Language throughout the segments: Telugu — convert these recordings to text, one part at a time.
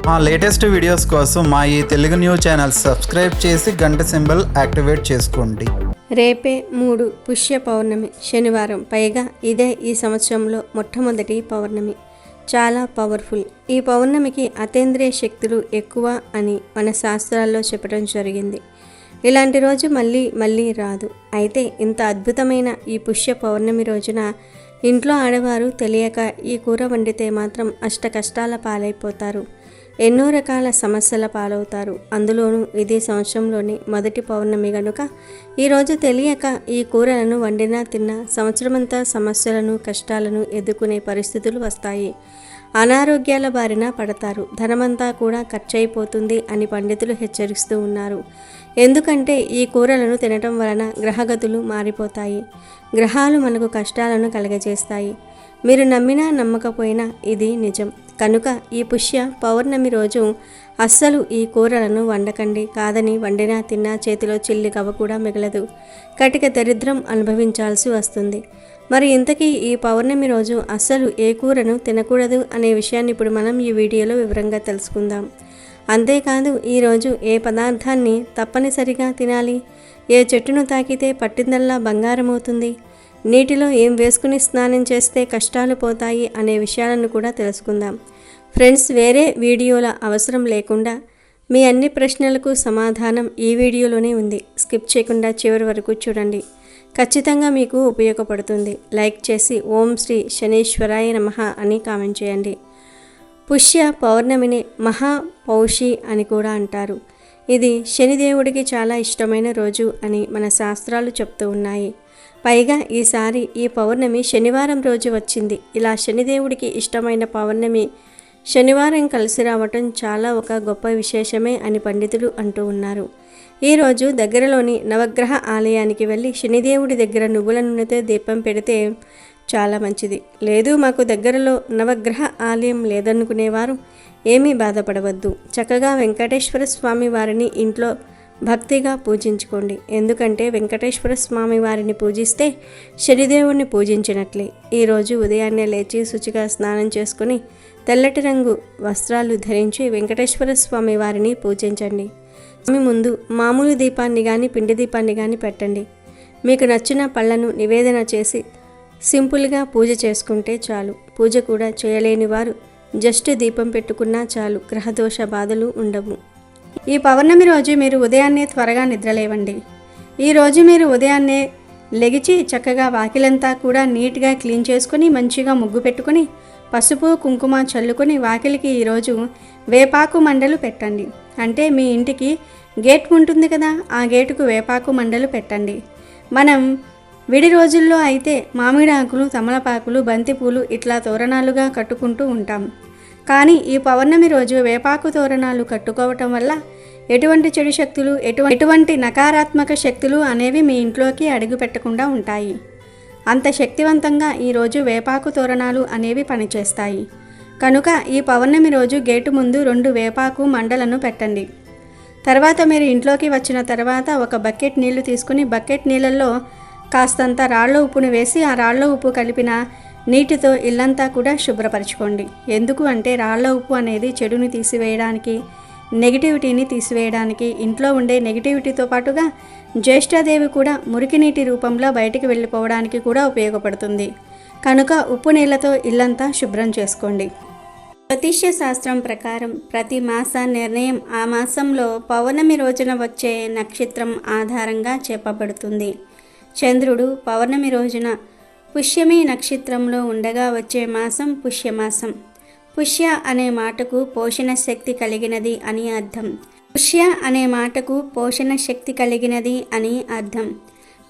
మా లేటెస్ట్ వీడియోస్ కోసం మా ఈ తెలుగు న్యూస్ ఛానల్ సబ్స్క్రైబ్ చేసి గంట సింబల్ యాక్టివేట్ చేసుకోండి. రేపే 3 పుష్య పౌర్ణమి శనివారం. పైగా ఇదే ఈ సంవత్సరంలో మొట్టమొదటి పౌర్ణమి. చాలా పవర్ఫుల్. ఈ పౌర్ణమికి అతీంద్రియ శక్తులు ఎక్కువ అని మన శాస్త్రాల్లో చెప్పడం జరిగింది. ఇలాంటి రోజు మళ్ళీ రాదు. అయితే ఇంత అద్భుతమైన ఈ పుష్య పౌర్ణమి రోజున ఇంట్లో ఆడవారు తెలియక ఈ కూర వండితే మాత్రం అష్ట కష్టాల పాలైపోతారు. ఎన్నో రకాల సమస్యల పాలవుతారు. అందులోనూ ఇది సంవత్సరంలోని మొదటి పౌర్ణమి గనుక ఈరోజు తెలియక ఈ కూరలను వండినా తిన్నా సంవత్సరమంతా సమస్యలను కష్టాలను ఎదుర్కొనే పరిస్థితులు వస్తాయి. అనారోగ్యాల బారిన పడతారు. ధనమంతా కూడా ఖర్చయిపోతుంది అని పండితులు హెచ్చరిస్తూ ఉన్నారు. ఎందుకంటే ఈ కూరలను తినటం వలన గ్రహగతులు మారిపోతాయి. గ్రహాలు మనకు కష్టాలను కలగజేస్తాయి. మీరు నమ్మినా నమ్మకపోయినా ఇది నిజం. కనుక ఈ పుష్య పౌర్ణమి రోజు అస్సలు ఈ కూరలను వండకండి. కాదని వండినా తిన్నా చేతిలో చిల్లి కవ్వ కూడా మిగలదు. కటిక దరిద్రం అనుభవించాల్సి వస్తుంది. మరి ఇంతకీ ఈ పౌర్ణమి రోజు అస్సలు ఏ కూరను తినకూడదు అనే విషయాన్ని ఇప్పుడు మనం ఈ వీడియోలో వివరంగా తెలుసుకుందాం. అంతేకాదు ఈరోజు ఏ పదార్థాన్ని తప్పనిసరిగా తినాలి, ఏ చెట్టును తాకితే పట్టిందల్లా బంగారం అవుతుంది, నీటిలో ఏం వేసుకుని స్నానం చేస్తే కష్టాలు పోతాయి అనే విషయాలను కూడా తెలుసుకుందాం. ఫ్రెండ్స్, వేరే వీడియోల అవసరం లేకుండా మీ అన్ని ప్రశ్నలకు సమాధానం ఈ వీడియోలోనే ఉంది. స్కిప్ చేయకుండా చివరి వరకు చూడండి. ఖచ్చితంగా మీకు ఉపయోగపడుతుంది. లైక్ చేసి ఓం శ్రీ శనీశ్వరాయ నమః అని కామెంట్ చేయండి. పుష్య పౌర్ణమిని మహాపౌషి అని కూడా అంటారు. ఇది శనిదేవుడికి చాలా ఇష్టమైన రోజు అని మన శాస్త్రాలు చెప్తూ ఉన్నాయి. పైగా ఈసారి ఈ పౌర్ణమి శనివారం రోజు వచ్చింది. ఇలా శనిదేవుడికి ఇష్టమైన పౌర్ణమి శనివారం కలిసి రావటం చాలా ఒక గొప్ప విశేషమే అని పండితులు అంటూ ఉన్నారు. ఈరోజు దగ్గరలోని నవగ్రహ ఆలయానికి వెళ్ళి శనిదేవుడి దగ్గర నువ్వుల నూనెతో దీపం పెడితే చాలా మంచిది. లేదు మాకు దగ్గరలో నవగ్రహ ఆలయం లేదనుకునేవారు ఏమీ బాధపడవద్దు. చక్కగా వెంకటేశ్వర స్వామి వారిని ఇంట్లో భక్తిగా పూజించుకోండి. ఎందుకంటే వెంకటేశ్వర స్వామి వారిని పూజిస్తే శనిదేవుడిని పూజించినట్లే. ఈరోజు ఉదయాన్నే లేచి శుచిగా స్నానం చేసుకుని తెల్లటి రంగు వస్త్రాలు ధరించి వెంకటేశ్వర స్వామి వారిని పూజించండి. స్వామి ముందు మామూలు దీపాన్ని కానీ పిండి దీపాన్ని కానీ పెట్టండి. మీకు నచ్చిన పళ్ళను నివేదన చేసి సింపుల్గా పూజ చేసుకుంటే చాలు. పూజ కూడా చేయలేని వారు జస్ట్ దీపం పెట్టుకున్నా చాలు. గ్రహదోష బాధలు ఉండవు. ఈ పౌర్ణమి రోజు మీరు ఉదయాన్నే త్వరగా నిద్రలేవండి. ఈరోజు మీరు ఉదయాన్నే లెగిచి చక్కగా వాకిలంతా కూడా నీట్గా క్లీన్ చేసుకొని మంచిగా ముగ్గు పెట్టుకొని పసుపు కుంకుమ చల్లుకొని వాకిలికి ఈరోజు వేపాకు మండలు పెట్టండి. అంటే మీ ఇంటికి గేట్ ఉంటుంది కదా, ఆ గేటుకు వేపాకు మండలు పెట్టండి. మనం విడి రోజుల్లో అయితే మామిడి ఆకులు, తమలపాకులు, బంతిపూలు ఇట్లా తోరణాలుగా కట్టుకుంటూ ఉంటాం. కానీ ఈ పౌర్ణమి రోజు వేపాకు తోరణాలు కట్టుకోవటం వల్ల ఎటువంటి చెడు శక్తులు, ఎటువంటి నకారాత్మక శక్తులు అనేవి మీ ఇంట్లోకి అడుగు పెట్టకుండా ఉంటాయి. అంత శక్తివంతంగా ఈరోజు వేపాకు తోరణాలు అనేవి పనిచేస్తాయి. కనుక ఈ పౌర్ణమి రోజు గేటు ముందు 2 వేపాకు మండలను పెట్టండి. తర్వాత మీరు ఇంట్లోకి వచ్చిన తర్వాత ఒక బకెట్ నీళ్లు తీసుకుని బకెట్ నీళ్ళల్లో కాస్తంత రాళ్ల ఉప్పును వేసి ఆ రాళ్ల ఉప్పు కలిపిన నీటితో ఇల్లంతా కూడా శుభ్రపరచుకోండి. ఎందుకు అంటే రాళ్ల ఉప్పు అనేది చెడుని తీసివేయడానికి, నెగిటివిటీని తీసివేయడానికి, ఇంట్లో ఉండే నెగిటివిటీతో పాటుగా జ్యేష్ఠాదేవి కూడా మురికి నీటి రూపంలో బయటికి వెళ్ళిపోవడానికి కూడా ఉపయోగపడుతుంది. కనుక ఉప్పు నీళ్లతో ఇల్లంతా శుభ్రం చేసుకోండి. జ్యోతిష్య శాస్త్రం ప్రకారం ప్రతి మాస నిర్ణయం ఆ మాసంలో పౌర్ణమి రోజున వచ్చే నక్షత్రం ఆధారంగా చెప్పబడుతుంది. చంద్రుడు పౌర్ణమి రోజున పుష్యమి నక్షత్రంలో ఉండగా వచ్చే మాసం పుష్యమాసం. పుష్య అనే మాటకు పోషణ శక్తి కలిగినది అని అర్థం. పుష్య అనే మాటకు పోషణ శక్తి కలిగినది అని అర్థం.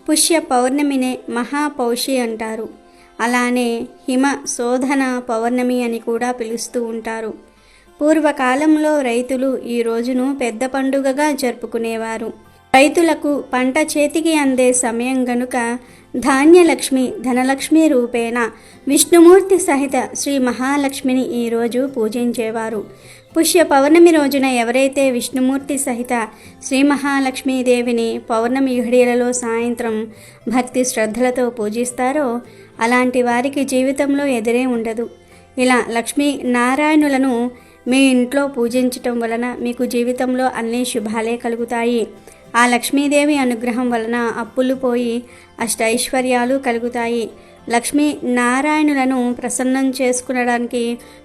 పుష్య పౌర్ణమినే మహాపౌషి అంటారు. అలానే హిమ శోధన పౌర్ణమి అని కూడా పిలుస్తూ ఉంటారు. పూర్వకాలంలో రైతులు ఈ రోజును పెద్ద పండుగగా జరుపుకునేవారు. రైతులకు పంట చేతికి అందే సమయం గనుక ధాన్యలక్ష్మి, ధనలక్ష్మి రూపేణ విష్ణుమూర్తి సహిత శ్రీ మహాలక్ష్మిని ఈరోజు పూజించేవారు. పుష్య పౌర్ణమి రోజున ఎవరైతే విష్ణుమూర్తి సహిత శ్రీ మహాలక్ష్మీదేవిని పౌర్ణమి ఘడియలలో సాయంత్రం భక్తి శ్రద్ధలతో పూజిస్తారో అలాంటి వారికి జీవితంలో ఎదురే ఉండదు. ఇలా లక్ష్మీ నారాయణులను మీ ఇంట్లో పూజించటం వలన మీకు జీవితంలో అన్ని శుభాలే కలుగుతాయి. ఆ లక్ష్మీదేవి అనుగ్రహం వలన అప్పులు పోయి అష్టైశ్వర్యాలు కలుగుతాయి. లక్ష్మీ నారాయణులను ప్రసన్నం చేసుకునడానికి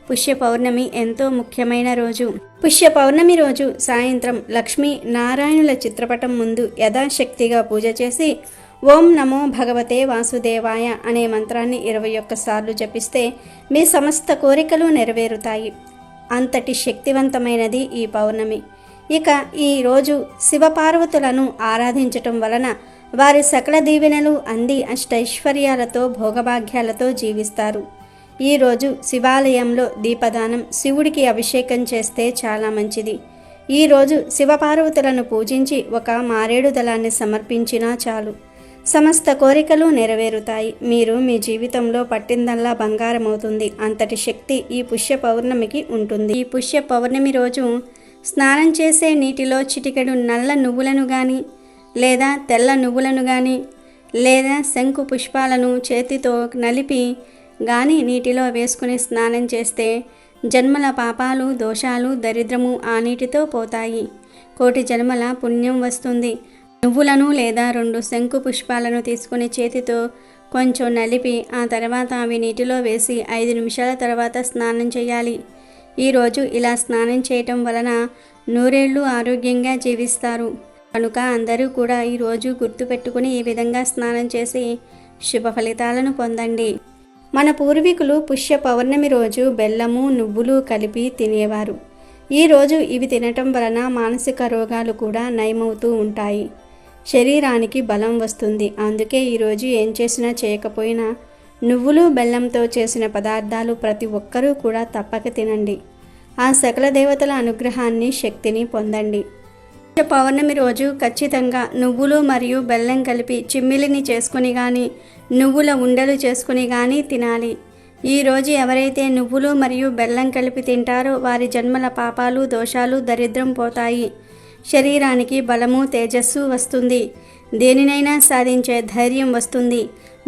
పుష్య పౌర్ణమి ఎంతో ముఖ్యమైన రోజు. పుష్య పౌర్ణమి రోజు సాయంత్రం లక్ష్మీ నారాయణుల చిత్రపటం ముందు యథాశక్తిగా పూజ చేసి ఓం నమో భగవతే వాసుదేవాయ అనే మంత్రాన్ని 21 సార్లు జపిస్తే మీ సమస్త కోరికలు నెరవేరుతాయి. అంతటి శక్తివంతమైనది ఈ పౌర్ణమి. ఇక ఈ రోజు శివపార్వతులను ఆరాధించటం వలన వారి సకల దీవెనలు అంది అష్టైశ్వర్యాలతో భోగభాగ్యాలతో జీవిస్తారు. ఈరోజు శివాలయంలో దీపదానం, శివుడికి అభిషేకం చేస్తే చాలా మంచిది. ఈరోజు శివపార్వతులను పూజించి ఒక మారేడు దళాన్ని సమర్పించినా చాలు, సమస్త కోరికలు నెరవేరుతాయి. మీరు మీ జీవితంలో పట్టిందల్లా బంగారం అవుతుంది. అంతటి శక్తి ఈ పుష్య పౌర్ణమికి ఉంటుంది. ఈ పుష్య పౌర్ణమి రోజు స్నానం చేసే నీటిలో చిటికెడు నల్ల నువ్వులను కానీ లేదా తెల్ల నువ్వులను కానీ లేదా శంకు పుష్పాలను చేతితో నలిపి కానీ నీటిలో వేసుకుని స్నానం చేస్తే జన్మల పాపాలు, దోషాలు, దరిద్రము ఆ నీటితో పోతాయి. 1,000,000 జన్మల పుణ్యం వస్తుంది. నువ్వులను లేదా 2 శంకు పుష్పాలను తీసుకుని చేతితో కొంచెం నలిపి ఆ తర్వాత అవి నీటిలో వేసి 5 నిమిషాల తర్వాత స్నానం చేయాలి. ఈరోజు ఇలా స్నానం చేయటం వలన 100 ఏళ్ళు ఆరోగ్యంగా జీవిస్తారు. కనుక అందరూ కూడా ఈరోజు గుర్తుపెట్టుకుని ఈ విధంగా స్నానం చేసి శుభ ఫలితాలను పొందండి. మన పూర్వీకులు పుష్య పౌర్ణమి రోజు బెల్లము, నువ్వులు కలిపి తినేవారు. ఈరోజు ఇవి తినటం వలన మానసిక రోగాలు కూడా నయమవుతూ ఉంటాయి. శరీరానికి బలం వస్తుంది. అందుకే ఈరోజు ఏం చేసినా చేయకపోయినా నువ్వులు బెల్లంతో చేసిన పదార్థాలు ప్రతి ఒక్కరూ కూడా తప్పక తినండి. ఆ సకల దేవతల అనుగ్రహాన్ని, శక్తిని పొందండి. పౌర్ణమి రోజు ఖచ్చితంగా నువ్వులు మరియు బెల్లం కలిపి చిమ్మిలిని చేసుకుని కానీ నువ్వుల ఉండలు చేసుకుని కానీ తినాలి. ఈరోజు ఎవరైతే నువ్వులు మరియు బెల్లం కలిపి తింటారో వారి జన్మల పాపాలు, దోషాలు, దరిద్రం పోతాయి. శరీరానికి బలము, తేజస్సు వస్తుంది. దేనినైనా సాధించే ధైర్యం వస్తుంది.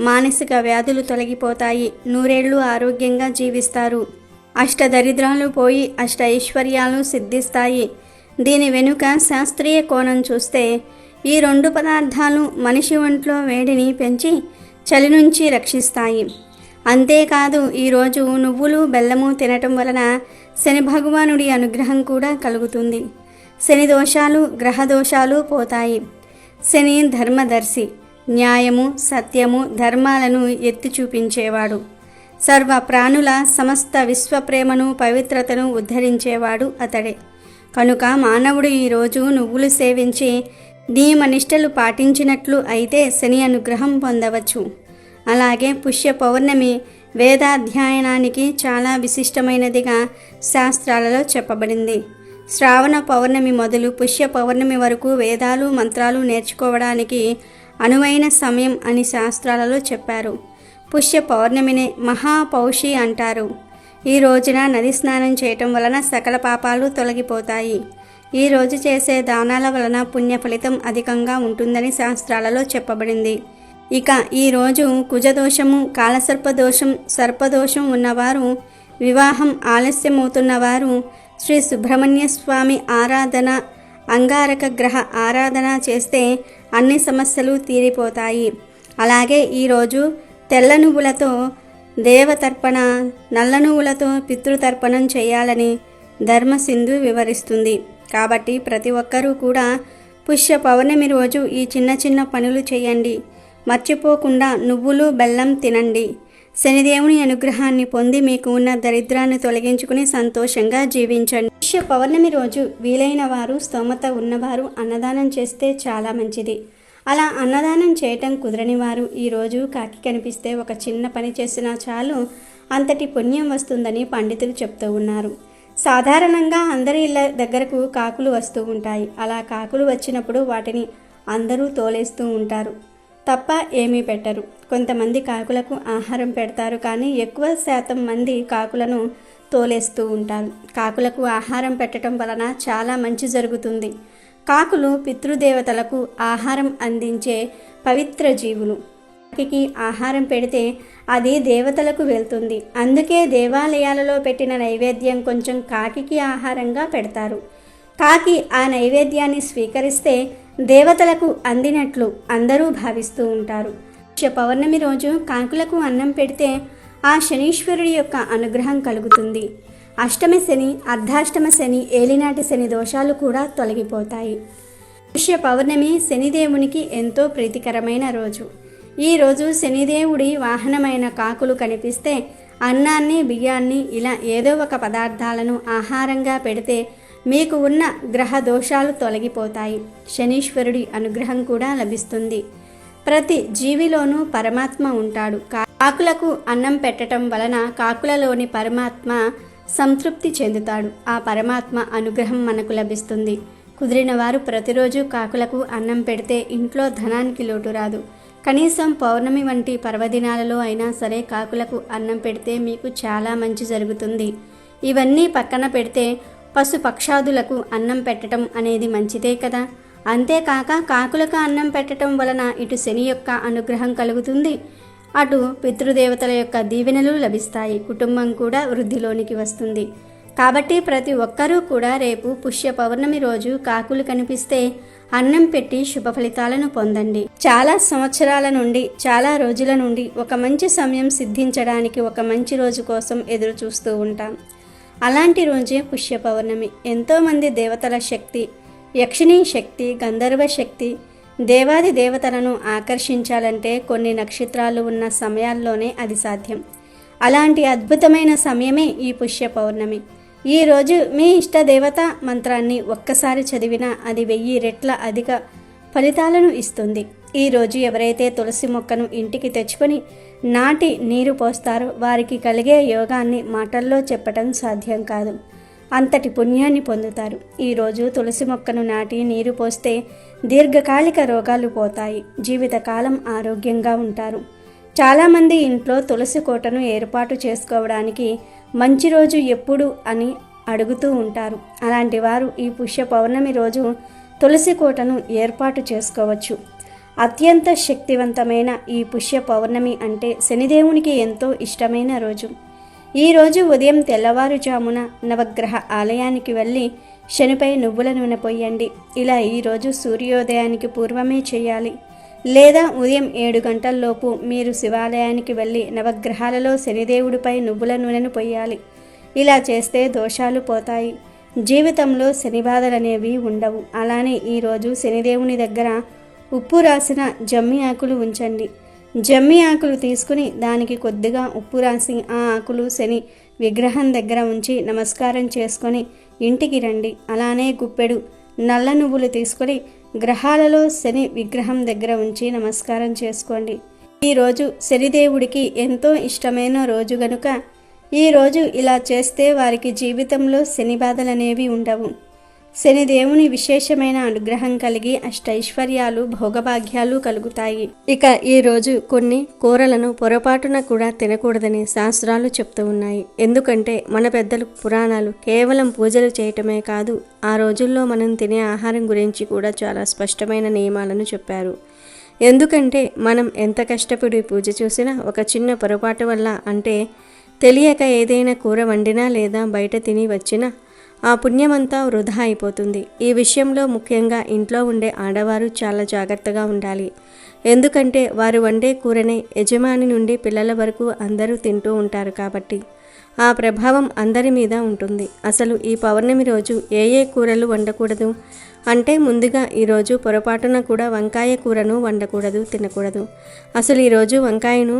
మానసిక వ్యాధులు తొలగిపోతాయి. 100 ఏళ్ళు ఆరోగ్యంగా జీవిస్తారు. అష్టదరిద్రాలు పోయి అష్టైశ్వర్యాలు సిద్ధిస్తాయి. దీని వెనుక శాస్త్రీయ కోణం చూస్తే ఈ 2 పదార్థాలు మనిషి ఒంట్లో వేడిని పెంచి చలి నుంచి రక్షిస్తాయి. అంతేకాదు ఈరోజు నువ్వులు, బెల్లము తినటం వలన శని భగవానుడి అనుగ్రహం కూడా కలుగుతుంది. శని దోషాలు, గ్రహ దోషాలు పోతాయి. శని ధర్మదర్శి, న్యాయము, సత్యము, ధర్మాలను ఎత్తి చూపించేవాడు. సర్వ ప్రాణుల సమస్త విశ్వప్రేమను, పవిత్రతను ఉద్ధరించేవాడు అతడే. కనుక మానవుడు ఈరోజు నువ్వులు సేవించి నియమనిష్టలు పాటించినట్లు అయితే శని అనుగ్రహం పొందవచ్చు. అలాగే పుష్య పౌర్ణమి వేదాధ్యయనానికి చాలా విశిష్టమైనదిగా శాస్త్రాలలో చెప్పబడింది. శ్రావణ పౌర్ణమి మొదలు పుష్య పౌర్ణమి వరకు వేదాలు, మంత్రాలు నేర్చుకోవడానికి అనువైన సమయం అని శాస్త్రాలలో చెప్పారు. పుష్య పౌర్ణమిని మహాపౌషి అంటారు. ఈ రోజున నది స్నానం చేయటం వలన సకల పాపాలు తొలగిపోతాయి. ఈ రోజు చేసే దానాల వలన పుణ్య ఫలితం అధికంగా ఉంటుందని శాస్త్రాలలో చెప్పబడింది. ఇక ఈరోజు కుజదోషము, కాలసర్పదోషం, సర్పదోషం ఉన్నవారు, వివాహం ఆలస్యమవుతున్నవారు శ్రీ సుబ్రహ్మణ్య స్వామి ఆరాధన, అంగారక గ్రహ ఆరాధన చేస్తే అన్ని సమస్యలు తీరిపోతాయి. అలాగే ఈరోజు తెల్ల నువ్వులతో దేవతర్పణ, నల్ల నువ్వులతో పితృతర్పణం చేయాలని ధర్మసింధు వివరిస్తుంది. కాబట్టి ప్రతి ఒక్కరూ కూడా పుష్య పౌర్ణమి రోజు ఈ చిన్న చిన్న పనులు చేయండి. మర్చిపోకుండా నువ్వులు, బెల్లం తినండి. శనిదేవుని అనుగ్రహాన్ని పొంది మీకు ఉన్న దరిద్రాన్ని తొలగించుకుని సంతోషంగా జీవించండి. పుష్య పౌర్ణమి రోజు వీలైన వారు, స్తోమత ఉన్నవారు అన్నదానం చేస్తే చాలా మంచిది. అలా అన్నదానం చేయటం కుదరని వారు ఈరోజు కాకి కనిపిస్తే ఒక చిన్న పని చేసినా చాలు అంతటి పుణ్యం వస్తుందని పండితులు చెప్తూ ఉన్నారు. సాధారణంగా అందరి ఇళ్ళ దగ్గరకు కాకులు వస్తూ ఉంటాయి. అలా కాకులు వచ్చినప్పుడు వాటిని అందరూ తోలేస్తూ ఉంటారు తప్ప ఏమీ పెట్టరు. కొంతమంది కాకులకు ఆహారం పెడతారు, కానీ ఎక్కువ శాతం మంది కాకులను తోలేస్తూ ఉంటారు. కాకులకు ఆహారం పెట్టడం వలన చాలా మంచి జరుగుతుంది. కాకులు పితృదేవతలకు ఆహారం అందించే పవిత్ర జీవులు. కాకికి ఆహారం పెడితే అది దేవతలకు వెళ్తుంది. అందుకే దేవాలయాలలో పెట్టిన నైవేద్యం కొంచెం కాకికి ఆహారంగా పెడతారు. కాకి ఆ నైవేద్యాన్ని స్వీకరిస్తే దేవతలకు అందినట్లు అందరూ భావిస్తూ ఉంటారు. పౌర్ణమి రోజు కాకులకు అన్నం పెడితే ఆ శనీశ్వరుడి యొక్క అనుగ్రహం కలుగుతుంది. అష్టమ శని, అర్ధాష్టమ శని, ఏలినాటి శని దోషాలు కూడా తొలగిపోతాయి. పుష్య పౌర్ణమి శనిదేవునికి ఎంతో ప్రీతికరమైన రోజు. ఈ రోజు శనిదేవుడి వాహనమైన కాకులు కనిపిస్తే అన్నాన్ని, బియ్యాన్ని ఇలా ఏదో ఒక పదార్థాలను ఆహారంగా పెడితే మీకు ఉన్న గ్రహ దోషాలు తొలగిపోతాయి. శనీశ్వరుడి అనుగ్రహం కూడా లభిస్తుంది. ప్రతి జీవిలోనూ పరమాత్మ ఉంటాడు. కాకులకు అన్నం పెట్టడం వలన కాకులలోని పరమాత్మ సంతృప్తి చెందుతాడు. ఆ పరమాత్మ అనుగ్రహం మనకు లభిస్తుంది. కుదిరిన వారు ప్రతిరోజు కాకులకు అన్నం పెడితే ఇంట్లో ధనానికి లోటు రాదు. కనీసం పౌర్ణమి వంటి పర్వదినాలలో అయినా సరే కాకులకు అన్నం పెడితే మీకు చాలా మంచి జరుగుతుంది. ఇవన్నీ పక్కన పెడితే పశు పక్షాదులకు అన్నం పెట్టడం అనేది మంచిదే కదా. అంతేకాక కాకులకు అన్నం పెట్టడం వలన ఇటు శని యొక్క అనుగ్రహం కలుగుతుంది, అటు పితృదేవతల యొక్క దీవెనలు లభిస్తాయి. కుటుంబం కూడా వృద్ధిలోనికి వస్తుంది. కాబట్టి ప్రతి ఒక్కరూ కూడా రేపు పుష్య పౌర్ణమి రోజు కాకులు కనిపిస్తే అన్నం పెట్టి శుభ ఫలితాలను పొందండి. చాలా సంవత్సరాల నుండి, చాలా రోజుల నుండి ఒక మంచి సమయం సిద్ధించడానికి ఒక మంచి రోజు కోసం ఎదురు చూస్తూ ఉంటాం. అలాంటి రోజే పుష్య పౌర్ణమి. ఎంతోమంది దేవతల శక్తి, యక్షిణీ శక్తి, గంధర్వ శక్తి, దేవాది దేవతలను ఆకర్షించాలంటే కొన్ని నక్షత్రాలు ఉన్న సమయాల్లోనే అది సాధ్యం. అలాంటి అద్భుతమైన సమయమే ఈ పుష్య పౌర్ణమి. ఈరోజు మీ ఇష్ట దేవత మంత్రాన్ని ఒక్కసారి చదివినా అది 1000 రెట్ల అధిక ఫలితాలను ఇస్తుంది. ఈరోజు ఎవరైతే తులసి మొక్కను ఇంటికి తెచ్చుకొని నాటి నీరు పోస్తారో వారికి కలిగే యోగాన్ని మాటల్లో చెప్పటం సాధ్యం కాదు. అంతటి పుణ్యాన్ని పొందుతారు. ఈరోజు తులసి మొక్కను నాటి నీరు పోస్తే దీర్ఘకాలిక రోగాలు పోతాయి. జీవితకాలం ఆరోగ్యంగా ఉంటారు. చాలామంది ఇంట్లో తులసి కోటను ఏర్పాటు చేసుకోవడానికి మంచి రోజు ఎప్పుడు అని అడుగుతూ ఉంటారు. అలాంటి వారు ఈ పుష్య పౌర్ణమి రోజు తులసి కోటను ఏర్పాటు చేసుకోవచ్చు. అత్యంత శక్తివంతమైన ఈ పుష్య పౌర్ణమి అంటే శనిదేవునికి ఎంతో ఇష్టమైన రోజు. ఈరోజు ఉదయం తెల్లవారుజామున నవగ్రహ ఆలయానికి వెళ్ళి శనిపై నువ్వుల నూనె పోయండి. ఇలా ఈరోజు సూర్యోదయానికి పూర్వమే చేయాలి. లేదా ఉదయం 7 గంటల్లోపు మీరు శివాలయానికి వెళ్ళి నవగ్రహాలలో శనిదేవుడిపై నువ్వుల నూనెను పొయ్యాలి. ఇలా చేస్తే దోషాలు పోతాయి. జీవితంలో శని బాధలనేవి ఉండవు. అలానే ఈరోజు శనిదేవుని దగ్గర ఉప్పు రాసిన జమ్మి ఆకులు ఉంచండి. జమ్మి ఆకులు తీసుకుని దానికి కొద్దిగా ఉప్పు రాసి ఆ ఆకులు శని విగ్రహం దగ్గర ఉంచి నమస్కారం చేసుకొని ఇంటికి రండి. అలానే గుప్పెడు నల్ల నువ్వులు తీసుకొని గ్రహాలలో శని విగ్రహం దగ్గర ఉంచి నమస్కారం చేసుకోండి. ఈరోజు శనిదేవుడికి ఎంతో ఇష్టమైన రోజు గనుక ఈరోజు ఇలా చేస్తే వారికి జీవితంలో శని బాధలనేవి ఉండవు. శనిదేవుని విశేషమైన అనుగ్రహం కలిగి అష్టైశ్వర్యాలు, భోగభాగ్యాలు కలుగుతాయి. ఇక ఈరోజు కొన్ని కూరలను పొరపాటున కూడా తినకూడదని శాస్త్రాలు చెప్తూ ఉన్నాయి. ఎందుకంటే మన పెద్దలు పురాణాలు కేవలం పూజలు చేయటమే కాదు, ఆ రోజుల్లో మనం తినే ఆహారం గురించి కూడా చాలా స్పష్టమైన నియమాలను చెప్పారు. ఎందుకంటే మనం ఎంత కష్టపడి పూజ చూసినా ఒక చిన్న పొరపాటు వల్ల, అంటే తెలియక ఏదైనా కూర వండినా లేదా బయట తిని వచ్చినా ఆ పుణ్యమంతా వృధా అయిపోతుంది. ఈ విషయంలో ముఖ్యంగా ఇంట్లో ఉండే ఆడవారు చాలా జాగ్రత్తగా ఉండాలి. ఎందుకంటే వారు వండే కూరనే యజమాని నుండి పిల్లల వరకు అందరూ తింటూ ఉంటారు కాబట్టి ఆ ప్రభావం అందరి మీద ఉంటుంది. అసలు ఈ పౌర్ణమి రోజు ఏ కూరలు వండకూడదు అంటే ముందుగా ఈరోజు పొరపాటున కూడా వంకాయ కూరను వండకూడదు, తినకూడదు. అసలు ఈరోజు వంకాయను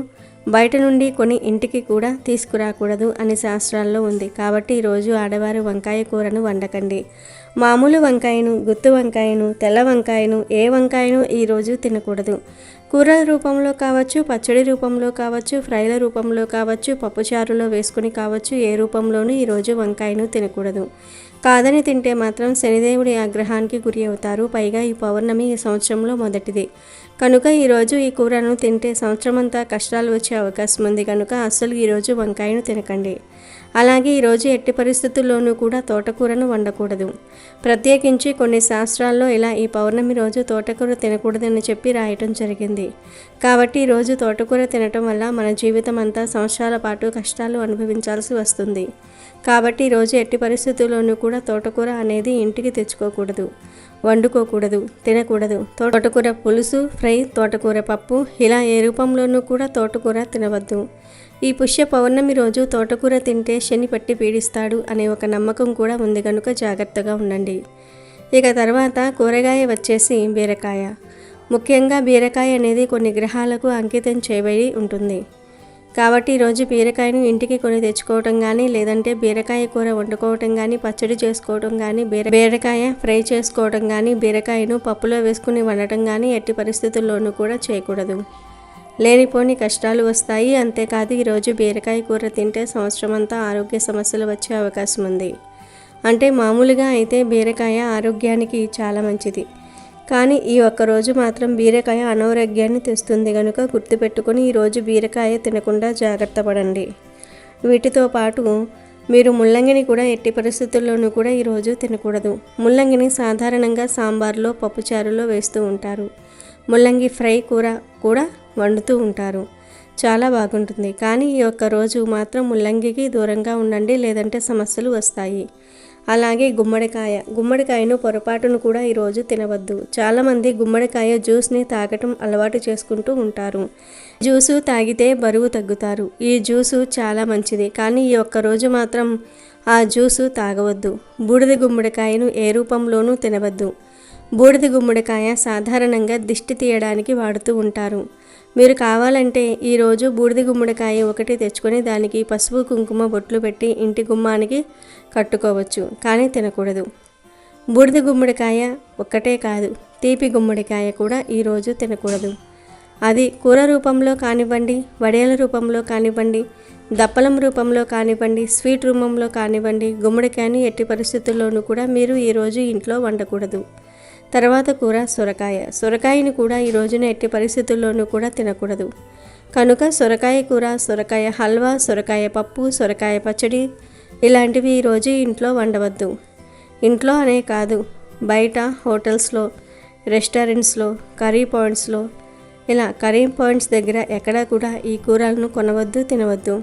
బయట నుండి కొని ఇంటికి కూడా తీసుకురాకూడదు అని శాస్త్రాల్లో ఉంది. కాబట్టి ఈరోజు ఆడవారు వంకాయ కూరను వండకండి. మామూలు వంకాయను, గుత్తు వంకాయను, తెల్ల వంకాయను, ఏ వంకాయను ఈరోజు తినకూడదు. కూరల రూపంలో కావచ్చు, పచ్చడి రూపంలో కావచ్చు, ఫ్రైల రూపంలో కావచ్చు, పప్పుచారులో వేసుకుని కావచ్చు, ఏ రూపంలోనూ ఈరోజు వంకాయను తినకూడదు. కాదని తింటే మాత్రం శనిదేవుడి ఆగ్రహానికి గురి అవుతారు. పైగా ఈ పౌర్ణమి ఈ సంవత్సరంలో మొదటిది కనుక ఈరోజు ఈ కూరను తింటే సంవత్సరమంతా కష్టాలు వచ్చే అవకాశం ఉంది కనుక అస్సలు ఈరోజు వంకాయను తినకండి. అలాగే ఈరోజు ఎట్టి పరిస్థితుల్లోనూ కూడా తోటకూరను వండకూడదు. ప్రత్యేకించి కొన్ని శాస్త్రాల్లో ఇలా ఈ పౌర్ణమి రోజు తోటకూర తినకూడదని చెప్పి రాయటం జరిగింది. కాబట్టి ఈరోజు తోటకూర తినటం వల్ల మన జీవితం అంతా సంవత్సరాల పాటు కష్టాలు అనుభవించాల్సి వస్తుంది. కాబట్టి ఈరోజు ఎట్టి పరిస్థితుల్లోనూ కూడా తోటకూర అనేది ఇంటికి తెచ్చుకోకూడదు, వండుకోకూడదు, తినకూడదు. తోటకూర పులుసు, ఫ్రై, తోటకూర పప్పు ఇలా ఏ రూపంలోనూ కూడా తోటకూర తినవద్దు. ఈ పుష్య పౌర్ణమి రోజు తోటకూర తింటే శని పట్టి పీడిస్తాడు అనే ఒక నమ్మకం కూడా ఉంది కనుక జాగ్రత్తగా ఉండండి. ఇక తర్వాత కూరగాయ వచ్చేసి బీరకాయ. ముఖ్యంగా బీరకాయ అనేది కొన్ని గ్రహాలకు అంకితం చేయబడి ఉంటుంది. కాబట్టి ఈరోజు బీరకాయను ఇంటికి కొని తెచ్చుకోవటం కానీ, లేదంటే బీరకాయ కూర వండుకోవటం కానీ, పచ్చడి చేసుకోవటం కానీ, బీరకాయ ఫ్రై చేసుకోవటం కానీ, బీరకాయను పప్పులో వేసుకుని వండటం కానీ ఎట్టి పరిస్థితుల్లోనూ కూడా చేయకూడదు. లేనిపోని కష్టాలు వస్తాయి. అంతేకాదు ఈరోజు బీరకాయ కూర తింటే సంవత్సరం అంతా ఆరోగ్య సమస్యలు వచ్చే అవకాశం ఉంది. అంటే మామూలుగా అయితే బీరకాయ ఆరోగ్యానికి చాలా మంచిది, కానీ ఈ ఒక్కరోజు మాత్రం బీరకాయ అనారోగ్యాన్ని తెస్తుంది కనుక గుర్తుపెట్టుకొని ఈరోజు బీరకాయ తినకుండా జాగ్రత్త పడండి. వీటితో పాటు మీరు ముల్లంగిని కూడా ఎట్టి పరిస్థితుల్లోనూ కూడా ఈరోజు తినకూడదు. ముల్లంగిని సాధారణంగా సాంబార్లో, పప్పుచారులో వేస్తూ ఉంటారు. ముల్లంగి ఫ్రై కూర కూడా వండుతూ ఉంటారు, చాలా బాగుంటుంది. కానీ ఈ ఒక్క రోజు మాత్రం ముల్లంగికి దూరంగా ఉండండి, లేదంటే సమస్యలు వస్తాయి. అలాగే గుమ్మడికాయను పొరపాటును కూడా ఈరోజు తినవద్దు. చాలామంది గుమ్మడికాయ జ్యూస్ని తాగటం అలవాటు చేసుకుంటూ ఉంటారు. జ్యూసు తాగితే బరువు తగ్గుతారు. ఈ జ్యూసు చాలా మంచిది, కానీ ఈ ఒక్క రోజు మాత్రం ఆ జ్యూసు తాగవద్దు. బూడిద గుమ్మడికాయను ఏ రూపంలోనూ తినవద్దు. బూడిద గుమ్మడికాయ సాధారణంగా దిష్టి తీయడానికి వాడుతూ ఉంటారు. మీరు కావాలంటే ఈరోజు బూడిద గుమ్మడికాయ ఒకటి తెచ్చుకొని దానికి పసుపు కుంకుమ బొట్లు పెట్టి ఇంటి గుమ్మానికి కట్టుకోవచ్చు, కానీ తినకూడదు. బూడిద గుమ్మడికాయ ఒక్కటే కాదు, తీపి గుమ్మడికాయ కూడా ఈరోజు తినకూడదు. అది కూర రూపంలో కానివ్వండి, వడియాల రూపంలో కానివ్వండి, దప్పలం రూపంలో కానివ్వండి, స్వీట్ రూపంలో కానివ్వండి, గుమ్మడికాయని ఎట్టి పరిస్థితుల్లోనూ కూడా మీరు ఈరోజు ఇంట్లో వండకూడదు. తర్వాత కూర సొరకాయని కూడా ఈ రోజున ఎట్టి పరిస్థితుల్లోనూ కూడా తినకూడదు. కనుక సొరకాయ కూర, సొరకాయ హల్వా, సొరకాయ పప్పు, సొరకాయ పచ్చడి ఇలాంటివి ఈరోజు ఇంట్లో వండవద్దు. ఇంట్లో అనే కాదు, బయట హోటల్స్లో, రెస్టారెంట్స్లో, కర్రీ పాయింట్స్లో ఇలా కర్రీ పాయింట్స్ దగ్గర ఎక్కడా కూడా ఈ కూరలను కొనవద్దు, తినవద్దు.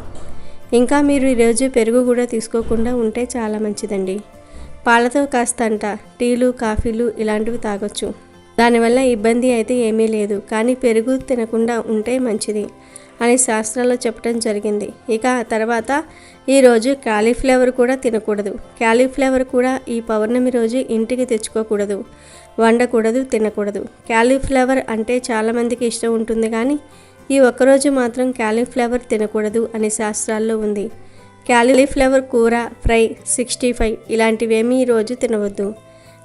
ఇంకా మీరు ఈరోజు పెరుగు కూడా తీసుకోకుండా ఉంటే చాలా మంచిదండి. పాలతో కాస్తంట టీలు, కాఫీలు ఇలాంటివి తాగొచ్చు, దానివల్ల ఇబ్బంది అయితే ఏమీ లేదు. కానీ పెరుగు తినకుండా ఉంటే మంచిది అని శాస్త్రాల్లో చెప్పడం జరిగింది. ఇక తర్వాత ఈరోజు క్యాలీఫ్లవర్ కూడా తినకూడదు. క్యాలీఫ్లవర్ కూడా ఈ పౌర్ణమి రోజు ఇంటికి తెచ్చుకోకూడదు, వండకూడదు, తినకూడదు. క్యాలీఫ్లవర్ అంటే చాలామందికి ఇష్టం ఉంటుంది, కానీ ఈ ఒక్కరోజు మాత్రం క్యాలీఫ్లవర్ తినకూడదు అని శాస్త్రాల్లో ఉంది. క్యాలీఫ్లవర్ కూర, ఫ్రై, 65 ఇలాంటివేమీ ఈరోజు తినవద్దు.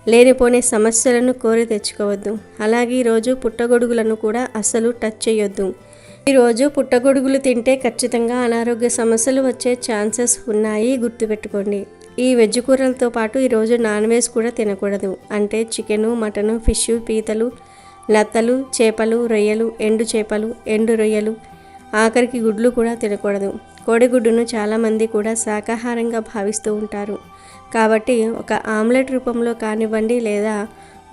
లేనిపోనే సమస్యలను కోరి తెచ్చుకోవద్దు. అలాగే ఈరోజు పుట్టగొడుగులను కూడా అస్సలు టచ్ చేయొద్దు. ఈరోజు పుట్టగొడుగులు తింటే ఖచ్చితంగా అనారోగ్య సమస్యలు వచ్చే ఛాన్సెస్ ఉన్నాయి, గుర్తుపెట్టుకోండి. ఈ వెజ్ కూరలతో పాటు ఈరోజు నాన్ వెజ్ కూడా తినకూడదు. అంటే చికెను, మటను, ఫిష్, పీతలు, నత్తలు, చేపలు, రొయ్యలు, ఎండు చేపలు, ఎండు రొయ్యలు, ఆఖరికి గుడ్లు కూడా తినకూడదు. కోడిగుడ్డును చాలామంది కూడా శాకాహారంగా భావిస్తూ ఉంటారు. కాబట్టి ఒక ఆమ్లెట్ రూపంలో కానివ్వండి, లేదా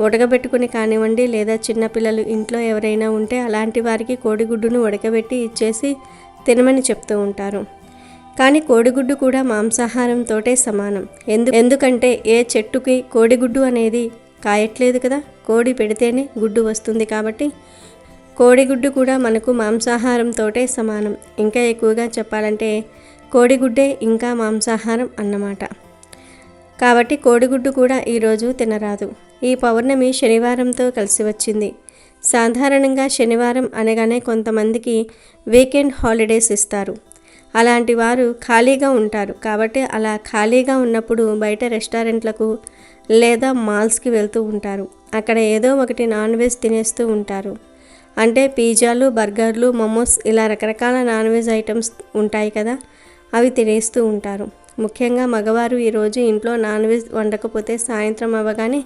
ఉడకబెట్టుకుని కానివ్వండి, లేదా చిన్నపిల్లలు ఇంట్లో ఎవరైనా ఉంటే అలాంటి వారికి కోడిగుడ్డును ఉడకబెట్టి ఇచ్చేసి తినమని చెప్తూ ఉంటారు. కానీ కోడిగుడ్డు కూడా మాంసాహారంతోటే సమానం. ఎందుకంటే ఏ చెట్టుకి కోడిగుడ్డు అనేది కాయట్లేదు కదా, కోడి పెడితేనే గుడ్డు వస్తుంది. కాబట్టి కోడిగుడ్డు కూడా మనకు మాంసాహారంతోటే సమానం. ఇంకా ఎక్కువగా చెప్పాలంటే కోడిగుడ్డే ఇంకా మాంసాహారం అన్నమాట. కాబట్టి కోడిగుడ్డు కూడా ఈరోజు తినరాదు. ఈ పౌర్ణమి శనివారంతో కలిసి వచ్చింది. సాధారణంగా శనివారం అనగానే కొంతమందికి వీకెండ్ హాలిడేస్ ఇస్తారు. అలాంటి వారు ఖాళీగా ఉంటారు. కాబట్టి అలా ఖాళీగా ఉన్నప్పుడు బయట రెస్టారెంట్లకు లేదా మాల్స్కి వెళ్తూ ఉంటారు. అక్కడ ఏదో ఒకటి నాన్ వెజ్ తినేస్తూ ఉంటారు. అంటే పిజ్జాలు, బర్గర్లు, మోమోస్ ఇలా రకరకాల నాన్ వెజ్ ఐటమ్స్ ఉంటాయి కదా, అవి తినేస్తూ ఉంటారు. ముఖ్యంగా మగవారు ఈరోజు ఇంట్లో నాన్ వెజ్ వండకపోతే సాయంత్రం అవ్వగానే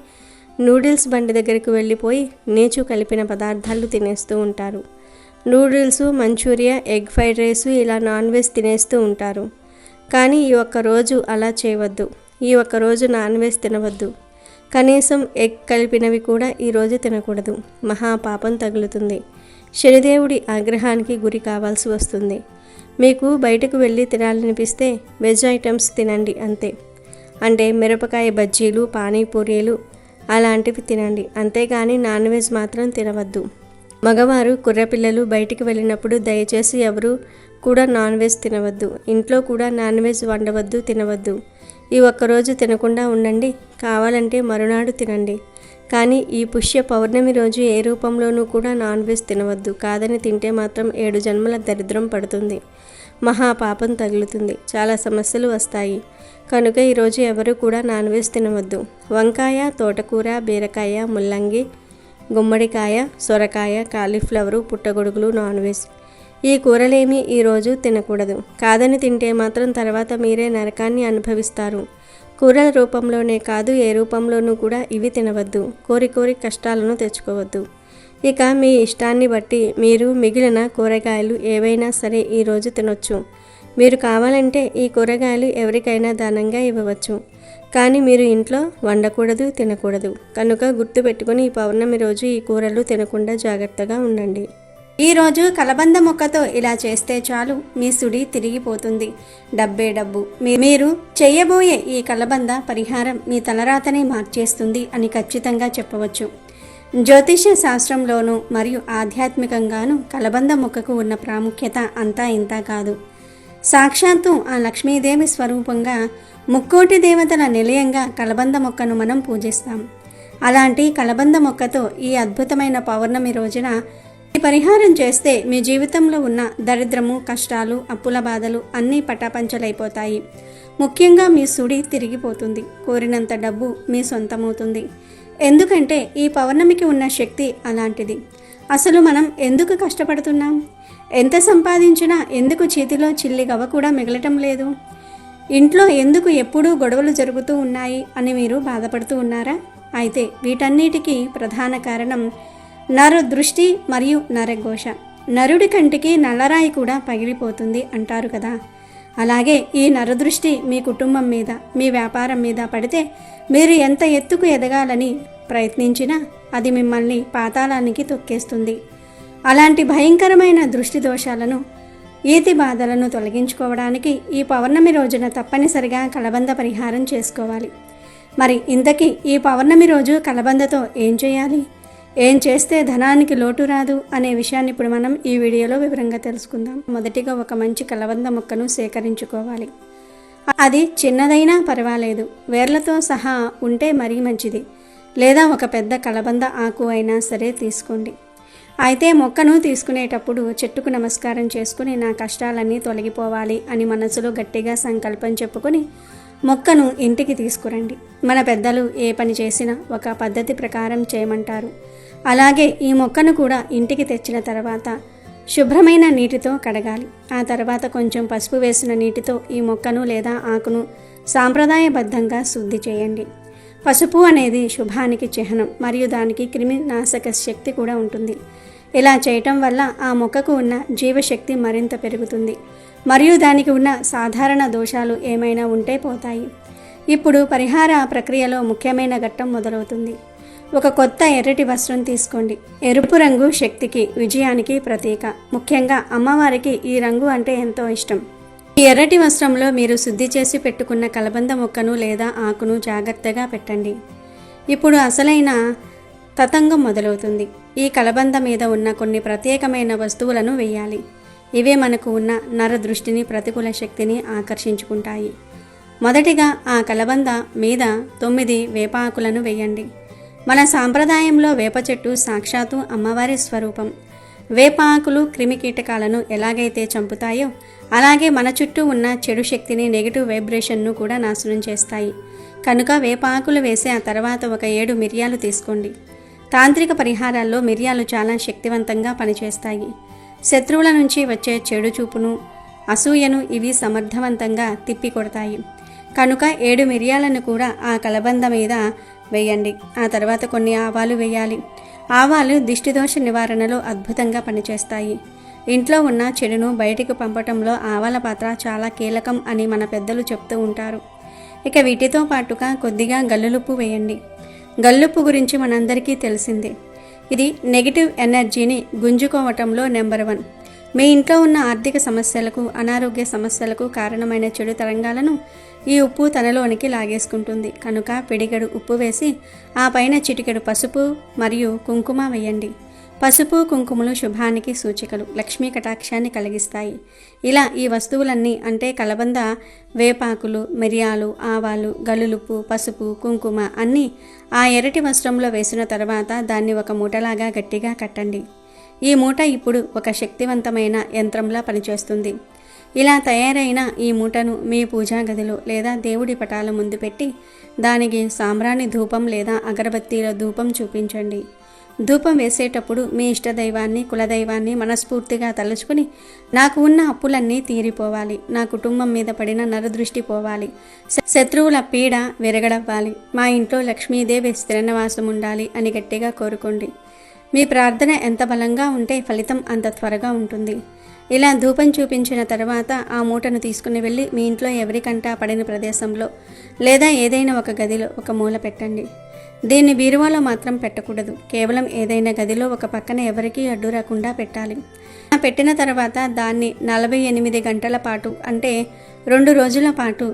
నూడిల్స్ బండి దగ్గరికి వెళ్ళిపోయి నీచు కలిపిన పదార్థాలు తినేస్తూ ఉంటారు. Noodles, Manchuria, egg fried rice ఇలా నాన్ వెజ్ తినేస్తూ ఉంటారు. కానీ ఈ ఒక్కరోజు అలా చేయవద్దు. ఈ ఒక్కరోజు నాన్ వెజ్ తినవద్దు. కనీసం ఎగ్ కలిపినవి కూడా ఈరోజు తినకూడదు. మహాపాపం తగులుతుంది. శనిదేవుడి ఆగ్రహానికి గురి కావాల్సి వస్తుంది. మీకు బయటకు వెళ్ళి తినాలనిపిస్తే వెజ్ ఐటమ్స్ తినండి అంతే. అంటే మిరపకాయ బజ్జీలు, పానీపూరీలు అలాంటివి తినండి. అంతేగాని నాన్ వెజ్ మాత్రం తినవద్దు. మగవారు, కుర్రపిల్లలు బయటికి వెళ్ళినప్పుడు దయచేసి ఎవరు కూడా నాన్ వెజ్ తినవద్దు. ఇంట్లో కూడా నాన్ వెజ్ వండవద్దు, తినవద్దు. ఈ ఒక్కరోజు తినకుండా ఉండండి. కావాలంటే మరునాడు తినండి. కానీ ఈ పుష్య పౌర్ణమి రోజు ఏ రూపంలోనూ కూడా నాన్ వెజ్ తినవద్దు. కాదని తింటే మాత్రం 7 జన్మల దరిద్రం పడుతుంది. మహాపాపం తగులుతుంది. చాలా సమస్యలు వస్తాయి. కనుక ఈరోజు ఎవరు కూడా నాన్ వెజ్ తినవద్దు. వంకాయ, తోటకూర, బీరకాయ, ముల్లంగి, గుమ్మడికాయ, సొరకాయ, కాలీఫ్లవరు, పుట్టగొడుగులు నాన్ వెజ్. ఈ కూరలేమీ ఈరోజు తినకూడదు. కాదని తింటే మాత్రం తర్వాత మీరే నరకాన్ని అనుభవిస్తారు. కూరల రూపంలోనే కాదు, ఏ రూపంలోనూ కూడా ఇవి తినవద్దు. కోరి కోరి కష్టాలను తెచ్చుకోవద్దు. ఇక మీ ఇష్టాన్ని బట్టి మీరు మిగిలిన కూరగాయలు ఏవైనా సరే ఈరోజు తినొచ్చు. మీరు కావాలంటే ఈ కూరగాయలు ఎవరికైనా దానంగా ఇవ్వవచ్చు. కానీ మీరు ఇంట్లో వండకూడదు, తినకూడదు. కనుక గుర్తుపెట్టుకుని ఈ పౌర్ణమి రోజు ఈ కూరలు తినకుండా జాగ్రత్తగా ఉండండి. ఈరోజు కలబంద మొక్కతో ఇలా చేస్తే చాలు, మీ సుడి తిరిగిపోతుంది. డబ్బే డబ్బు. మీరు చేయబోయే ఈ కలబంద పరిహారం మీ తలరాతనే మార్చేస్తుంది అని ఖచ్చితంగా చెప్పవచ్చు. జ్యోతిష్య శాస్త్రంలోనూ మరియు ఆధ్యాత్మికంగానూ కలబంద మొక్కకు ఉన్న ప్రాముఖ్యత అంతా ఇంతా కాదు. సాక్షాత్తు ఆ లక్ష్మీదేవి స్వరూపంగా, ముక్కోటి దేవతల నిలయంగా కలబంద మొక్కను మనం పూజిస్తాం. అలాంటి కలబంద మొక్కతో ఈ అద్భుతమైన పౌర్ణమి రోజున ఈ పరిహారం చేస్తే మీ జీవితంలో ఉన్న దరిద్రము, కష్టాలు, అప్పుల బాధలు అన్నీ పటాపంచలైపోతాయి. ముఖ్యంగా మీ సుడి తిరిగిపోతుంది. కోరినంత డబ్బు మీ సొంతమవుతుంది. ఎందుకంటే ఈ పౌర్ణమికి ఉన్న శక్తి అలాంటిది. అసలు మనం ఎందుకు కష్టపడుతున్నాం? ఎంత సంపాదించినా ఎందుకు చేతిలో చిల్లి గవ్వ కూడా మిగలటం లేదు? ఇంట్లో ఎందుకు ఎప్పుడూ గొడవలు జరుగుతూ ఉన్నాయి అని మీరు బాధపడుతూ ఉన్నారా? అయితే వీటన్నిటికీ ప్రధాన కారణం నర దృష్టి మరియు నరఘోష. నరుడి కంటికి నల్లరాయి కూడా పగిలిపోతుంది అంటారు కదా. అలాగే ఈ నరదృష్టి మీ కుటుంబం మీద, మీ వ్యాపారం మీద పడితే మీరు ఎంత ఎత్తుకు ఎదగాలని ప్రయత్నించినా అది మిమ్మల్ని పాతాళానికి తొక్కేస్తుంది. అలాంటి భయంకరమైన దృష్టి దోషాలను, ఈతి బాధలను తొలగించుకోవడానికి ఈ పౌర్ణమి రోజున తప్పనిసరిగా కలబంద పరిహారం చేసుకోవాలి. మరి ఇంతకీ ఈ పౌర్ణమి రోజు కలబందతో ఏం చేయాలి? ఏం చేస్తే ధనానికి లోటు రాదు అనే విషయాన్ని ఇప్పుడు మనం ఈ వీడియోలో వివరంగా తెలుసుకుందాం. మొదటిగా ఒక మంచి కలబంద మొక్కను సేకరించుకోవాలి. అది చిన్నదైనా పర్వాలేదు, వేర్లతో సహా ఉంటే మరీ మంచిది. లేదా ఒక పెద్ద కలబంద ఆకు అయినా సరే తీసుకోండి. అయితే మొక్కను తీసుకునేటప్పుడు చెట్టుకు నమస్కారం చేసుకుని నా కష్టాలన్నీ తొలగిపోవాలి అని మనసులో గట్టిగా సంకల్పం చెప్పుకొని మొక్కను ఇంటికి తీసుకురండి. మన పెద్దలు ఏ పని చేసినా ఒక పద్ధతి ప్రకారం చేయమంటారు. అలాగే ఈ మొక్కను కూడా ఇంటికి తెచ్చిన తర్వాత శుభ్రమైన నీటితో కడగాలి. ఆ తర్వాత కొంచెం పసుపు వేసిన నీటితో ఈ మొక్కను లేదా ఆకును సాంప్రదాయబద్ధంగా శుద్ధి చేయండి. పసుపు అనేది శుభానికి చిహ్నం మరియు దానికి క్రిమినాశక శక్తి కూడా ఉంటుంది. ఇలా చేయటం వల్ల ఆ మొక్కకు ఉన్న జీవశక్తి మరింత పెరుగుతుంది మరియు దానికి ఉన్న సాధారణ దోషాలు ఏమైనా ఉంటే పోతాయి. ఇప్పుడు పరిహార ప్రక్రియలో ముఖ్యమైన ఘట్టం మొదలవుతుంది. ఒక కొత్త ఎర్రటి వస్త్రం తీసుకోండి. ఎరుపు రంగు శక్తికి, విజయానికి ప్రతీక. ముఖ్యంగా అమ్మవారికి ఈ రంగు అంటే ఎంతో ఇష్టం. ఈ ఎర్రటి వస్త్రంలో మీరు శుద్ధి చేసి పెట్టుకున్న కలబంద మొక్కను లేదా ఆకును జాగ్రత్తగా పెట్టండి. ఇప్పుడు అసలైన తతంగం మొదలవుతుంది. ఈ కలబంద మీద ఉన్న కొన్ని ప్రత్యేకమైన వస్తువులను వేయాలి. ఇవే మనకు ఉన్న నర దృష్టిని, ప్రతికూల శక్తిని ఆకర్షించుకుంటాయి. మొదటిగా ఆ కలబంద మీద 9 వేప ఆకులను వేయండి. మన సాంప్రదాయంలో వేప చెట్టు సాక్షాత్తు అమ్మవారి స్వరూపం. వేప ఆకులు క్రిమికీటకాలను ఎలాగైతే చంపుతాయో అలాగే మన చుట్టూ ఉన్న చెడు శక్తిని, నెగిటివ్ వైబ్రేషన్ను కూడా నాశనం చేస్తాయి. కనుక వేప ఆకులు వేసి ఆ తర్వాత ఒక 7 మిరియాలు తీసుకోండి. తాంత్రిక పరిహారాల్లో మిరియాలు చాలా శక్తివంతంగా పనిచేస్తాయి. శత్రువుల నుంచి వచ్చే చెడు చూపును, అసూయను ఇవి సమర్థవంతంగా తిప్పికొడతాయి. కనుక 7 మిరియాలను కూడా ఆ కలబంద మీద వేయండి. ఆ తర్వాత కొన్ని ఆవాలు వేయాలి. ఆవాలు దిష్టిదోష నివారణలో అద్భుతంగా పనిచేస్తాయి. ఇంట్లో ఉన్న చెడును బయటికి పంపటంలో ఆవాల పాత్ర చాలా కీలకం అని మన పెద్దలు చెప్తూ ఉంటారు. ఇక వీటితో పాటుగా కొద్దిగా గల్లులుప్పు వేయండి. గల్లుప్పు గురించి మనందరికీ తెలిసిందే. ఇది నెగిటివ్ ఎనర్జీని గుంజుకోవటంలో నెంబర్ 1. మీ ఇంట్లో ఉన్న ఆర్థిక సమస్యలకు, అనారోగ్య సమస్యలకు కారణమైన చెడు తరంగాలను ఈ ఉప్పు తనలోనికి లాగేసుకుంటుంది. కనుక పిడికెడు ఉప్పు వేసి ఆ పైన చిటికెడు పసుపు మరియు కుంకుమ వేయండి. పసుపు కుంకుమలు శుభానికి సూచికలు, లక్ష్మీ కటాక్షాన్ని కలిగిస్తాయి. ఇలా ఈ వస్తువులన్నీ అంటే కలబంద, వేపాకులు, మిరియాలు, ఆవాలు, గల్లులుప్పు, పసుపు, కుంకుమ అన్నీ ఆ ఎర్రటి వస్త్రంలో వేసిన తర్వాత దాన్ని ఒక మూటలాగా గట్టిగా కట్టండి. ఈ మూట ఇప్పుడు ఒక శక్తివంతమైన యంత్రంలా పనిచేస్తుంది. ఇలా తయారైన ఈ మూటను మీ పూజా గదిలో లేదా దేవుడి పటాల ముందు పెట్టి దానికి సాంబ్రాణి ధూపం లేదా అగరబత్తీల ధూపం చూపించండి. ధూపం వేసేటప్పుడు మీ ఇష్టదైవాన్ని, కులదైవాన్ని మనస్ఫూర్తిగా తలుచుకుని నాకు ఉన్న అప్పులన్నీ తీరిపోవాలి, నా కుటుంబం మీద పడిన నరదృష్టి పోవాలి, శత్రువుల పీడ విరగడవ్వాలి, మా ఇంట్లో లక్ష్మీదేవి స్థిరనివాసం ఉండాలి అని గట్టిగా కోరుకోండి. మీ ప్రార్థన ఎంత బలంగా ఉంటే ఫలితం అంత త్వరగా ఉంటుంది. ఇలా ధూపం చూపించిన తర్వాత ఆ మూటను తీసుకుని వెళ్ళి మీ ఇంట్లో ఎవరికంటా పడిన ప్రదేశంలో లేదా ఏదైనా ఒక గదిలో ఒక మూల పెట్టండి. దీన్ని బీరువాలో మాత్రం పెట్టకూడదు. కేవలం ఏదైనా గదిలో ఒక పక్కన ఎవరికీ అడ్డు రాకుండా పెట్టాలి. పెట్టిన తర్వాత దాన్ని 48 గంటల పాటు అంటే 2 రోజుల పాటు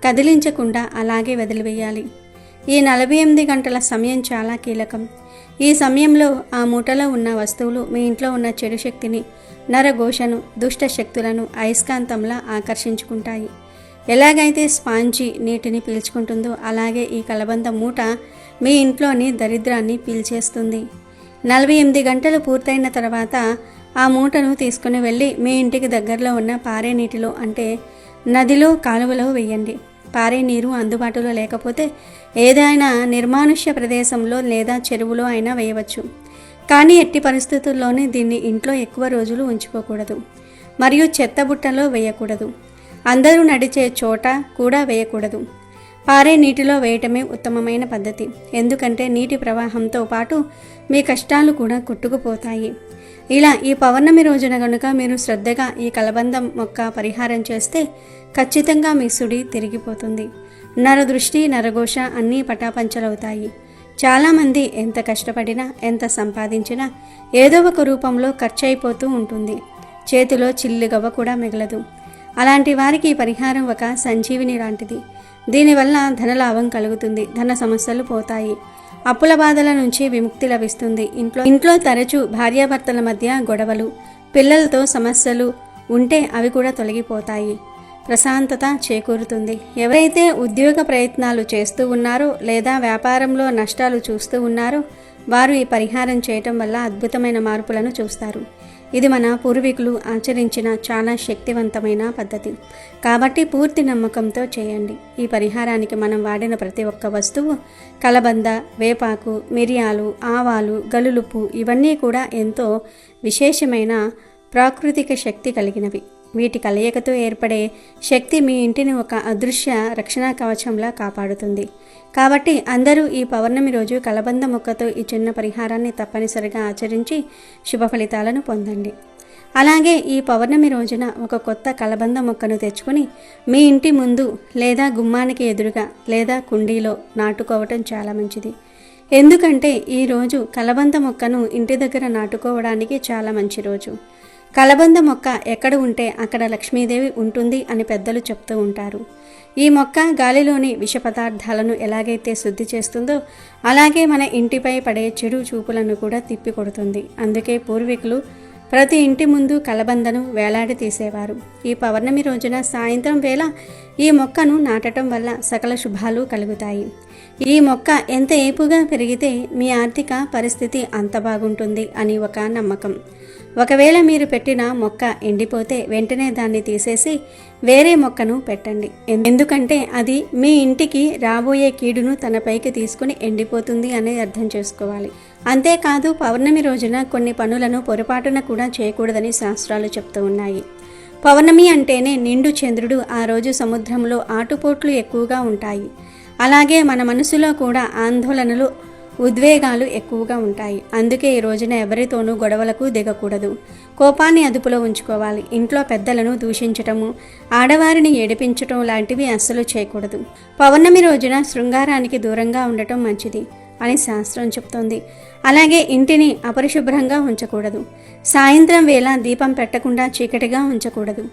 కదిలించకుండా అలాగే వదిలివేయాలి. ఈ 48 గంటల సమయం చాలా కీలకం. ఈ సమయంలో ఆ మూటలో ఉన్న వస్తువులు మీ ఇంట్లో ఉన్న చెడు శక్తిని, నరఘోషను, దుష్ట శక్తులను అయస్కాంతంలా ఆకర్షించుకుంటాయి. ఎలాగైతే స్పాంజీ నీటిని పీల్చుకుంటుందో అలాగే ఈ కలబంద మూట మీ ఇంట్లోని దరిద్రాన్ని పీల్చేస్తుంది. 48 గంటలు పూర్తయిన తర్వాత ఆ మూటను తీసుకుని వెళ్ళి మీ ఇంటికి దగ్గరలో ఉన్న పారే నీటిలో అంటే నదిలో, కాలువలో వేయండి. పారే నీరు అందుబాటులో లేకపోతే ఏదైనా నిర్మానుష్య ప్రదేశంలో లేదా చెరువులో అయినా వేయవచ్చు. కానీ ఎట్టి పరిస్థితుల్లోనే దీన్ని ఇంట్లో ఎక్కువ రోజులు ఉంచుకోకూడదు మరియు చెత్తబుట్టలో వేయకూడదు. అందరూ నడిచే చోట కూడా వేయకూడదు. పారే నీటిలో వేయటమే ఉత్తమమైన పద్ధతి. ఎందుకంటే నీటి ప్రవాహంతో పాటు మీ కష్టాలు కూడా కొట్టుకుపోతాయి. ఇలా ఈ పౌర్ణమి రోజున గనుక మీరు శ్రద్ధగా ఈ కలబంద మొక్క పరిహారం చేస్తే ఖచ్చితంగా మీ సుడి తిరిగిపోతుంది. నరదృష్టి, నరఘోష అన్నీ పటాపంచలవుతాయి. చాలామంది ఎంత కష్టపడినా, ఎంత సంపాదించినా ఏదో ఒక రూపంలో ఖర్చు అయిపోతూ ఉంటుంది. చేతిలో చిల్లిగవ్వ కూడా మిగలదు. అలాంటి వారికి ఈ పరిహారం ఒక సంజీవిని లాంటిది. దీనివల్ల ధనలాభం కలుగుతుంది, ధన సమస్యలు పోతాయి, అప్పుల బాధల నుంచి విముక్తి లభిస్తుంది. ఇంట్లో తరచూ భార్యాభర్తల మధ్య గొడవలు, పిల్లలతో సమస్యలు ఉంటే అవి కూడా తొలగిపోతాయి. ప్రశాంతత చేకూరుతుంది. ఎవరైతే ఉద్యోగ ప్రయత్నాలు చేస్తూ ఉన్నారో లేదా వ్యాపారంలో నష్టాలు చూస్తూ ఉన్నారో వారు ఈ పరిహారం చేయటం వల్ల అద్భుతమైన మార్పులను చూస్తారు. ఇది మన పూర్వీకులు ఆచరించిన చాలా శక్తివంతమైన పద్ధతి. కాబట్టి పూర్తి నమ్మకంతో చేయండి. ఈ పరిహారానికి మనం వాడిన ప్రతి ఒక్క వస్తువు కలబంద, వేపాకు, మిరియాలు, ఆవాలు, గల్లులుప్పు ఇవన్నీ కూడా ఎంతో విశేషమైన ప్రాకృతిక శక్తి కలిగినవి. వీటి కలయికతో ఏర్పడే శక్తి మీ ఇంటిని ఒక అదృశ్య రక్షణ కవచంలా కాపాడుతుంది. కాబట్టి అందరూ ఈ పౌర్ణమి రోజు కలబంద మొక్కతో ఈ చిన్న పరిహారాన్ని తప్పనిసరిగా ఆచరించి శుభ ఫలితాలను పొందండి. అలాగే ఈ పౌర్ణమి రోజున ఒక కొత్త కలబంద మొక్కను తెచ్చుకొని మీ ఇంటి ముందు లేదా గుమ్మానికి ఎదురుగా లేదా కుండీలో నాటుకోవటం చాలా మంచిది. ఎందుకంటే ఈరోజు కలబంద మొక్కను ఇంటి దగ్గర నాటుకోవడానికి చాలా మంచి రోజు. కలబంద మొక్క ఎక్కడ ఉంటే అక్కడ లక్ష్మీదేవి ఉంటుంది అని పెద్దలు చెప్తూ ఉంటారు. ఈ మొక్క గాలిలోని విష పదార్థాలను ఎలాగైతే శుద్ధి చేస్తుందో అలాగే మన ఇంటిపై పడే చెడు చూపులను కూడా తిప్పికొడుతుంది. అందుకే పూర్వీకులు ప్రతి ఇంటి ముందు కలబందను వేలాడి తీసేవారు. ఈ పౌర్ణమి రోజున సాయంత్రం వేళ ఈ మొక్కను నాటడం వల్ల సకల శుభాలు కలుగుతాయి. ఈ మొక్క ఎంత ఏపుగా పెరిగితే మీ ఆర్థిక పరిస్థితి అంత బాగుంటుంది అని ఒక నమ్మకం. ఒకవేళ మీరు పెట్టిన మొక్క ఎండిపోతే వెంటనే దాన్ని తీసేసి వేరే మొక్కను పెట్టండి. ఎందుకంటే అది మీ ఇంటికి రాబోయే కీడును తన పైకి తీసుకుని ఎండిపోతుంది అనేది అర్థం చేసుకోవాలి. అంతేకాదు పౌర్ణమి రోజున కొన్ని పనులను పొరపాటున కూడా చేయకూడదని శాస్త్రాలు చెప్తూ ఉన్నాయి. పౌర్ణమి అంటేనే నిండు చంద్రుడు. ఆ రోజు సముద్రంలో ఆటుపోట్లు ఎక్కువగా ఉంటాయి. అలాగే మన మనసులో కూడా ఆందోళనలు, ఉద్వేగాలు ఎక్కువగా ఉంటాయి. అందుకే ఈ రోజున ఎవరితోనూ గొడవలకు దిగకూడదు. కోపాన్ని అదుపులో ఉంచుకోవాలి. ఇంట్లో పెద్దలను దూషించటము, ఆడవారిని ఏడిపించటం లాంటివి అస్సలు చేయకూడదు. పౌర్ణమి రోజున శృంగారానికి దూరంగా ఉండటం మంచిది అని శాస్త్రం చెప్తోంది. అలాగే ఇంటిని అపరిశుభ్రంగా ఉంచకూడదు. సాయంత్రం వేళ దీపం పెట్టకుండా చీకటిగా ఉంచకూడదు.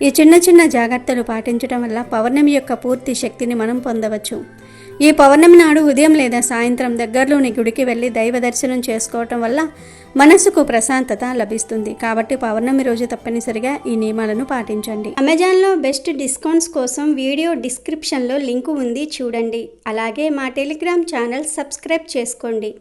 ఈ చిన్న చిన్న జాగ్రత్తలు పాటించడం వల్ల పౌర్ణమి యొక్క పూర్తి శక్తిని మనం పొందవచ్చు. ఈ పౌర్ణమి నాడు ఉదయం లేదా సాయంత్రం దగ్గరలోని గుడికి వెళ్ళి దైవ దర్శనం చేసుకోవటం వల్ల మనసుకు ప్రశాంతత లభిస్తుంది. కాబట్టి పౌర్ణమి రోజు తప్పనిసరిగా ఈ నియమాలను పాటించండి. అమెజాన్లో బెస్ట్ డిస్కౌంట్స్ కోసం వీడియో డిస్క్రిప్షన్లో లింకు ఉంది, చూడండి. అలాగే మా టెలిగ్రామ్ ఛానల్ సబ్స్క్రైబ్ చేసుకోండి.